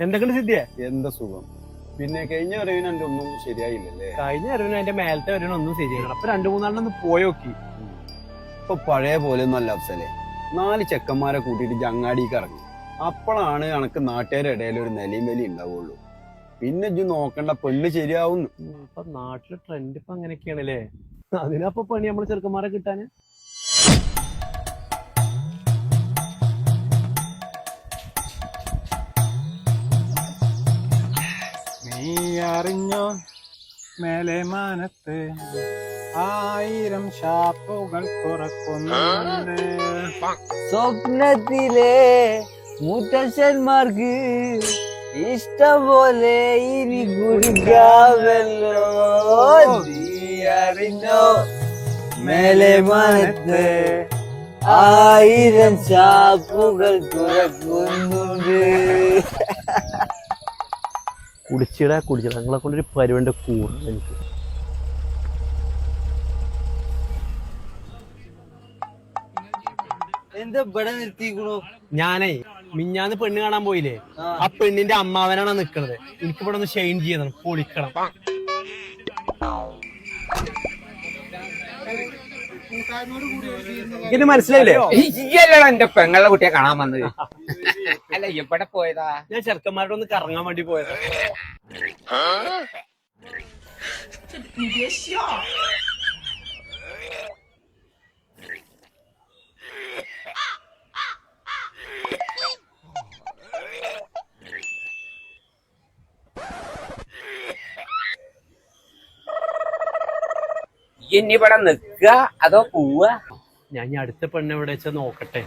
എന്തൊക്കെയുണ്ട് സിദ്ധിയെ? എന്താ സുഖം. പിന്നെ കഴിഞ്ഞ വരവിന് എന്റെ ഒന്നും ശരിയായില്ലല്ലേ? കഴിഞ്ഞ വരവിന് അതിന്റെ മേലത്തെ വരവിന് ഒന്നും ശരിയായില്ല. അപ്പൊ 2-3 ഒന്ന് പോയോക്കി. ഇപ്പൊ പഴയ പോലെ ഒന്നും അല്ല അഫ്സലെ. 4 ചെക്കന്മാരെ കൂട്ടിയിട്ട് ജങ്ങാടിക്ക് ഇറങ്ങി. അപ്പോഴാണ് കണക്ക് നാട്ടുകാരുടെ ഇടയിൽ ഒരു നിലയും വലി ഉണ്ടാവുള്ളൂ. പിന്നെ ഇജ്ജ് നോക്കണ്ട, പെണ്ണ് ശരിയാവുന്നു. ഇപ്പൊ നാട്ടിലെ ട്രെൻഡ് ഇപ്പൊ അങ്ങനെയൊക്കെയാണല്ലേ. അതിനപ്പൊ പണി നമ്മള് ചെറുക്കന്മാരെ കിട്ടാന്. നീ അറിഞ്ഞോ മേലെ മാനത്ത് 1000 ഷാപ്പുകൾ തുറക്കുന്നുണ്ട്. സ്വപ്നത്തിലെ മുത്തശ്ശന്മാർക്ക് ഇഷ്ടം പോലെ ഇനി കുടിക്കാമല്ലോ. നീ അറിഞ്ഞോ മേലെ മാനത്ത് 1000 ഷാപ്പുകൾ തുറക്കുന്നുണ്ട്. കുടിച്ചിട നിങ്ങളെ കൊണ്ടൊരു പരിപാടി കൂടുതൽ എനിക്ക്. എന്താ ഇവിടെ നിർത്തിക്കണു? ഞാനേ മിഞ്ഞാന്ന് പെണ്ണ് കാണാൻ പോയില്ലേ, ആ പെണ്ണിന്റെ അമ്മാവനാണ് നിക്കണത്. എനിക്ക് ഇവിടെ ഒന്ന് ഷെയിൻ ചെയ്യണം, പൊളിക്കണം. ഇത് മനസ്സിലായില്ലേ? എന്റെ പെങ്ങളുടെ കുട്ടിയെ കാണാൻ വന്നത്. അല്ല എവിടെ പോയതാ? ഞാൻ ചെറുക്കന്മാരോട് ഒന്ന് കറങ്ങാൻ വേണ്ടി പോയതാ. ഇനി ഇവിടെ നിക്ക അതോ പോവാ? ഞാൻ അടുത്ത പെണ്ണ് എവിടെ വെച്ചാ നോക്കട്ടെ.